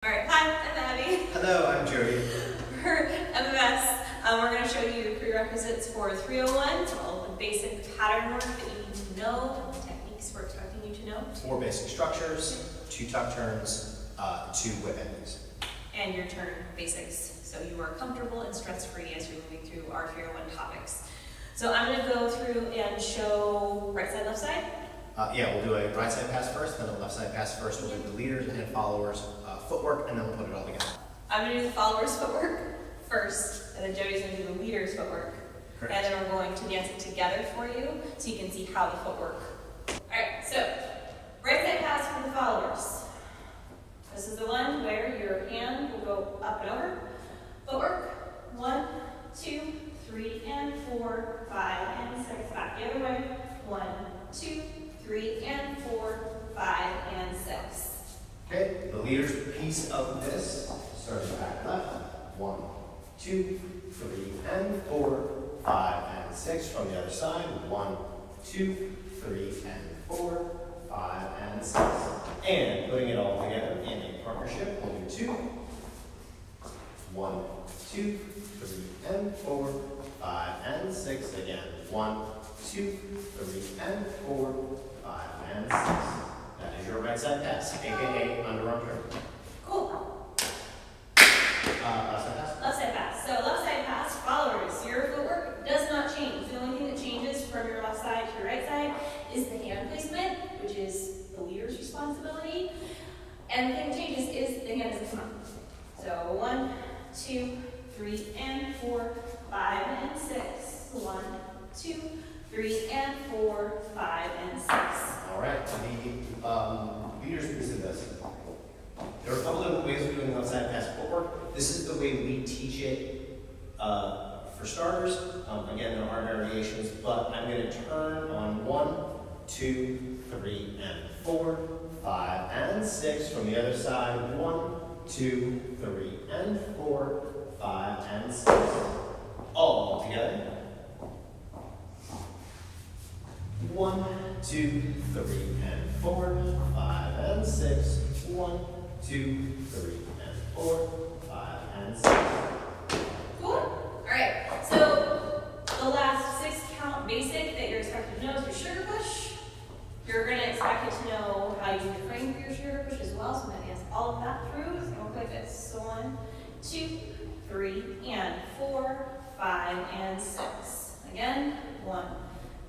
Alright, hi, I'm Abby. Hello, I'm Jody. For MofS, we're going to show you the prerequisites for 301, so all the basic pattern work that you need to know, and the techniques we're expecting you to know. 4 basic structures, 2 tuck turns, 2 whip endings. And your turn basics, so you are comfortable and stress-free as you're moving through our 301 topics. So I'm going to go through and show right side, left side. We'll do a right side pass first, then a left side pass first. We'll do the leaders and followers footwork, and then we'll put it all together. I'm going to do the followers footwork first, and then Jody's going to do the leaders footwork. Correct. And then we're going to dance it together for you, so you can see how the footwork. Alright, so right side pass for the followers. This is the one where your hand will go up and over. Footwork. 1, 2, 3, and 4, 5, and 6. Back the other way. 1, 2, 3, and 4, 5, and 6. Okay, the leaders piece of this starts back left. 1, 2, 3, and 4, 5, and 6 from the other side. 1, 2, 3, and 4, 5, and 6. And putting it all together in a partnership, we'll do 2. 1, 2, 3, and 4, 5, and 6. Again, 1, 2, 3, and 4, 5, and 6. That is your right side pass, aka underarm turn. Cool. Left side pass. Left side pass. So left side pass, followers. Your footwork does not change. The only thing that changes from your left side to your right side is the hand placement, which is the leader's responsibility. And the thing that changes is the hand doesn't come up. So 1, 2, 3, and 4, 5, and 6. 1, 2, 3, and 4, 5, and 6. All right, the leaders piece of this. There are a couple of ways of doing left side pass footwork. This is the way we teach it for starters. Again, there are variations, but I'm going to turn on 1, 2, 3, and 4, 5, and 6 from the other side. 1, 2, 3, and 4, 5, and 6. All together. 1, 2, 3, and 4, 5, and 6. 1, 2, 3, and 4, 5, and 6. Cool. All right. So the last 6 count basic that you're expected to know is your sugar push. You're going to expect it to know how you frame for your sugar push as well. So I'm going to dance all of that through. It's going to look like this. So 1, 2, 3, and 4, 5, and 6. Again. 1,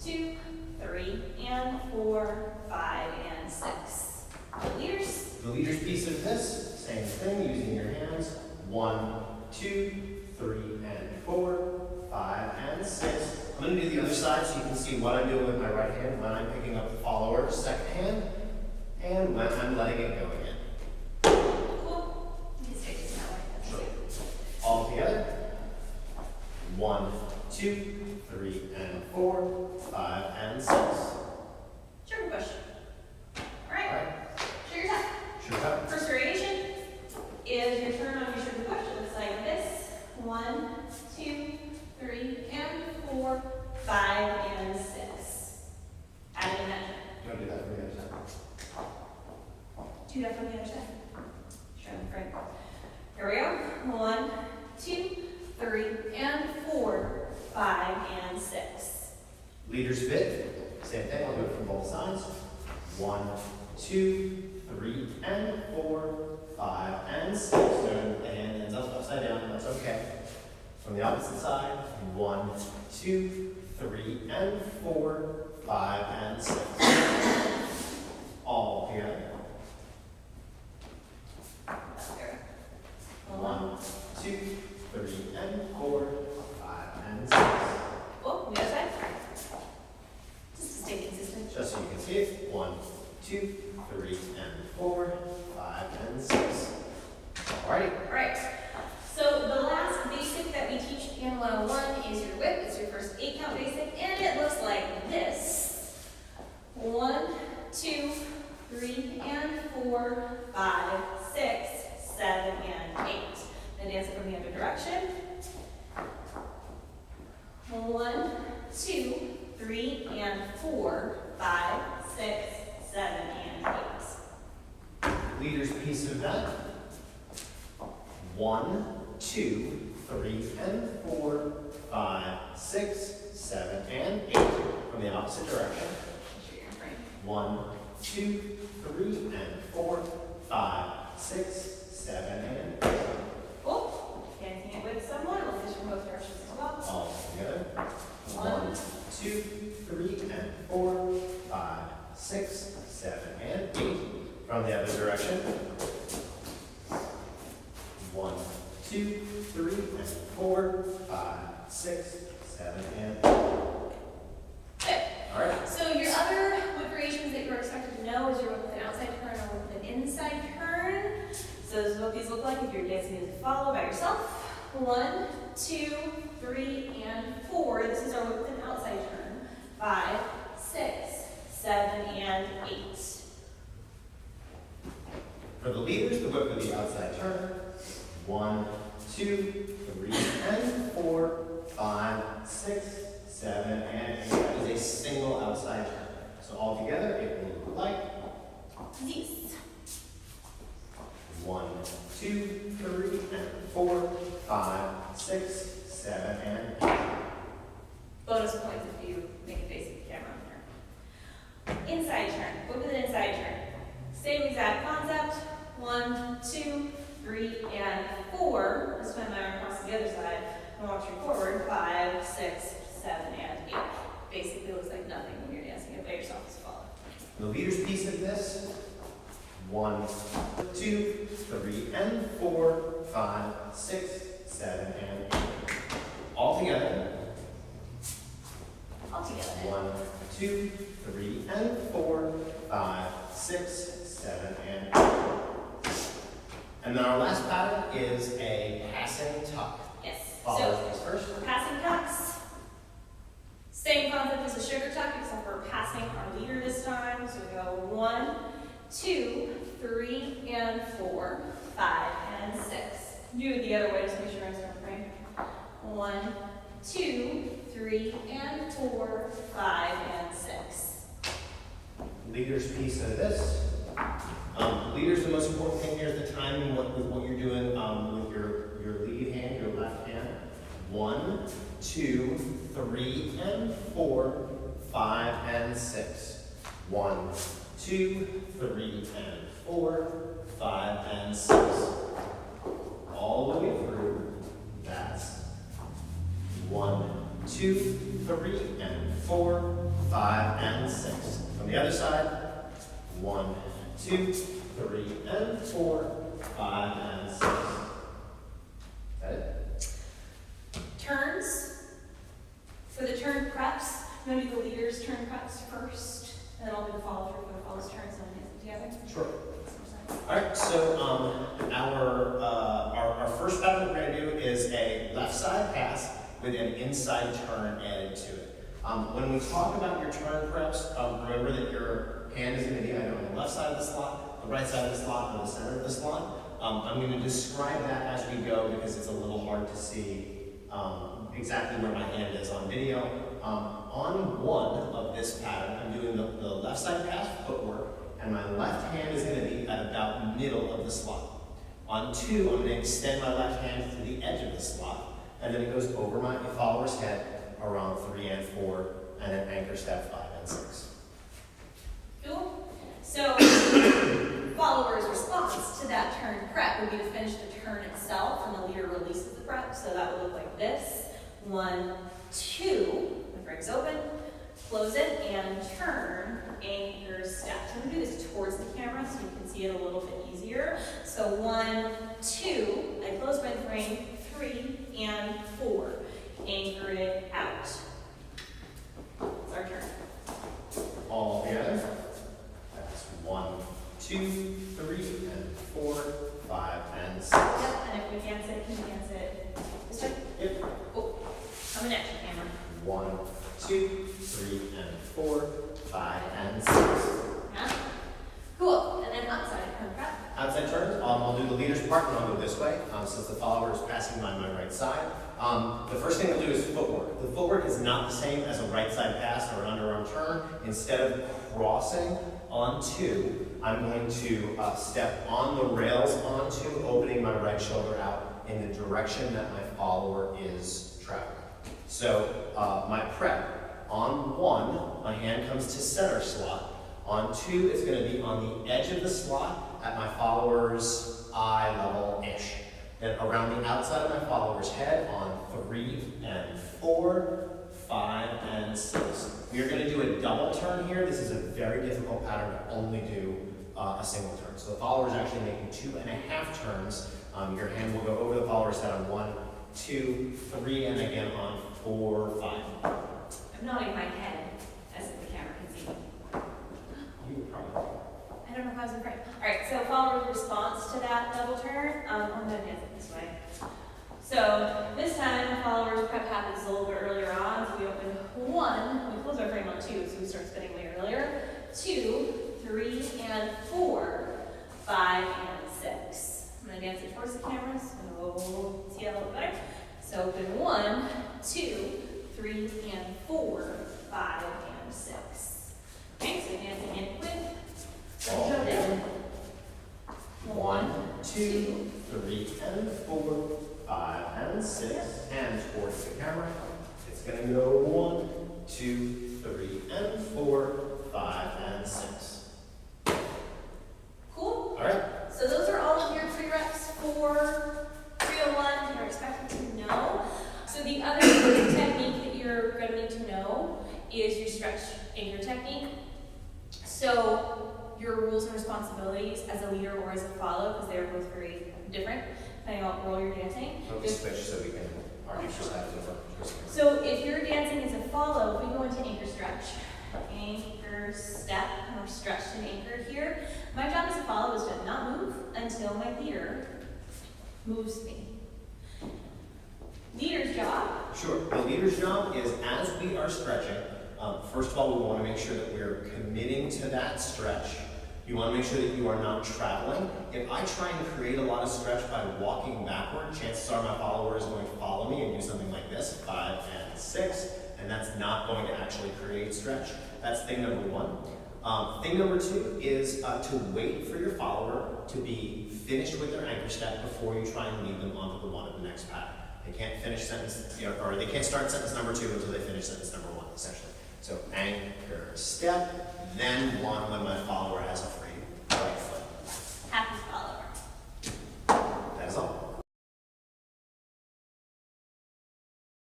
2, 3, and 4, 5, and 6. The leaders. The leaders piece of this, same thing, using your hands. 1, 2, 3, and 4, 5, and 6. I'm going to do the other side so you can see what I'm doing with my right hand when I'm picking up the follower, second hand, and when I'm letting it go again. Cool. You can take this that way. That's Sure. good. All together. 1, 2, 3, and 4, 5, and 6. Sugar push. All right. All right. Sugar tap. Sugar tap. First variation is your turn on your sugar push. It looks like this. 1, 2, 3, and 4, 5, and 6. Add in that. You want to do that from the other side? Do that from the other side. Try the front. Here we go. 1, 2, 3, and 4, 5, and 6. Leaders fit. Same thing. I'll do it from both sides. 1, 2, 3, and 4, 5, and 6. So the hand ends up upside down. That's okay. From the opposite side. 1, 2, 3, and 4, 5, and 6. All together. 1, 2, 3, and 4, 5, and 6. Oh, the other side. Just to stay consistent. Just so you can see it. 1, 2, 3, and 4, 5, and 6. Alrighty. Alright, so the last basic that we teach in 101 is your whip. It's your first 8 count basic, and it looks like this. 1, 2, 3, and 4, 5, 6, 7, and 8. Then dance it from the other direction. 1, 2, 3, and 4, 5, 6, 7, and 8. Leader's piece of that. 1, 2, 3, and 4, 5, 6, 7, and 8 from the opposite direction. 1, 2, 3, and 4, 5, 6, 7, and 8. Cool. Dancing it with someone. We'll fish from both directions as well. All together. 1, 2, 3, and 4, 5, 6, 7, and 8 from the other direction. 1, 2, 3, and 4, 5, 6, 7, and 8. Good. All right. So your other whip variations that you're expected to know is your whip with an outside turn or whip with an inside turn. So this is what these look like if you're dancing as a follow by yourself. 1, 2, 3, and 4. This is our whip with an outside turn. 5, 6, 7, and 8. For the leaders, the whip with the outside turn. 1, 2, 3, and 4, 5, 6, 7, and 8. That is a single outside turn. So all together, it will look like These. 1, 2, 3, and 4, 5, 6, 7, and 8. Bonus points if you make a face at the camera here. Inside turn. Whip with an inside turn. Same exact concept. 1, 2, 3, and 4. This time my arm across the other side. And walk you forward. 5, 6, 7, and 8. Basically looks like nothing when you're dancing it by yourself as a follow. The leader's piece of this. 1, 2, 3, and 4, 5, 6, 7, and 8. All together. All together. 1, 2, 3, and 4, 5, 6, 7, and 8. And then our last pattern is a passing tuck. Yes. Follow these first. Passing tucks. Same concept as a sugar tuck, except we're passing our leader this time. So we go 1, 2, 3, and 4, 5, and 6. Do it the other way, just make sure I'm in frame. 1, 2, 3, and 4, 5, and 6. Leader's piece of this. Leader's the most important thing here is the timing with what you're doing with your lead hand, your left hand. 1, 2, 3, and 4, 5, and 6. 1, 2, 3, and 4, 5, and 6. All the way through. That's 1, 2, 3, and 4, 5, and 6. From the other side, 1, 2, 3, and 4, 5, and 6. Is that it? Turns. For the turn preps, I'm going to do the leader's turn preps first, and then I'll do the follow through for the follow's turns and then dance it together. Sure. All right, so our first pattern we're going to do is a left side pass with an inside turn added to it. When we talk about your turn preps, remember that your hand is going to be either on the left side of the slot, the right side of the slot, or the center of the slot. I'm going to describe that as we go because it's a little hard to see exactly where my hand is on video. On one of this pattern, I'm doing the left side pass footwork, and my left hand is going to be at about middle of the slot. On 2, I'm going to extend my left hand to the edge of the slot, and then it goes over my follower's head around 3 and 4, and then anchor step 5 and 6. Cool. So, follower's response to that turn prep would be to finish the turn itself, and the leader releases the prep. So that would look like this. 1, 2, the brig's open, close it, and turn, anchor, step. So I'm going to do this towards the camera so you can see it a little bit easier. So 1, 2, I close my frame, 3, and 4. Anchor it out. It's our turn. All together. That's 1, 2, 3, and 4, 5, and 6. Yep, and if we dance it, can we dance it this way? Yep. Oh, coming at you, camera. 1, 2, 3, and 4, 5, and 6. Yeah? Cool. And then outside turn prep. Outside turns, I'll do the leader's part, and I'll go this way, since the follower is passing by my right side. The first thing I'll do is footwork. The footwork is not the same as a right side pass or an underarm turn. Instead of crossing On 2, I'm going to step on the rails on 2, opening my right shoulder out in the direction that my follower is traveling. So my prep, on 1, my hand comes to center slot. On 2, it's going to be on the edge of the slot at my follower's eye level-ish. Then around the outside of my follower's head on 3 and 4, 5 and 6. We are going to do a double turn here. This is a very difficult pattern to only do a single turn. So the follower is actually making 2.5 turns. Your hand will go over the follower's head on 1, 2, 3, and again on 4, 5. I'm nodding my head as if the camera can see me. You would probably. I don't know if I was in frame. All right, so follower's response to that double turn, I'm going to dance it this way. So this time, follower's prep happens a little bit earlier on. So we open 1, we close our frame on 2, so we start spinning way earlier. 2, 3, and 4, 5, and 6. I'm going to dance it towards the camera, so see that a little better. So open 1, 2, 3, and 4, 5, and 6. Okay, so dancing in with Jordan. 1, 2, 3, and 4, 5, and 6. And towards the camera. It's going to go 1, 2, 3, and 4, 5, and 6. Cool? All right. So those are all of your pre-reps for 301 you're expected to know. So the other technique that you're going to need to know is your stretch anchor technique. So your rules and responsibilities as a leader or as a follow, because they are both very different, depending on what role you're dancing. Let's switch so we can argue for that. So if you're dancing as a follow, we go into anchor stretch. Anchor step, and we're stretched and anchored here. My job as a follow is to not move until my leader moves me. Leader's job. Sure. The leader's job is, as we are stretching, first of all, we want to make sure that we're committing to that stretch. You want to make sure that you are not traveling. If I try and create a lot of stretch by walking backward, chances are my follower is going to follow me and do something like this, 5 and 6, and that's not going to actually create stretch. That's thing number 1. Thing number 2 is to wait for your follower to be finished with their anchor step before you try and lead them onto the one of the next pattern. They can't finish sentence, or they can't start sentence number 2 until they finish sentence number 1, essentially. So anchor step, then 1 when my follower has a free right foot. Happy follower. That is all.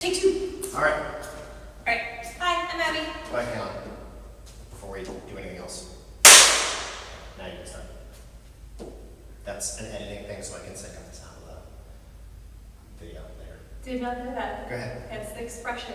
Take 2. All right. All right. Hi, I'm Abby. Wait, hang on. Before we do anything else. Now you can start. That's an editing thing, so I can sync up the sound of the video later. Did not know that. Go ahead. That's the expression.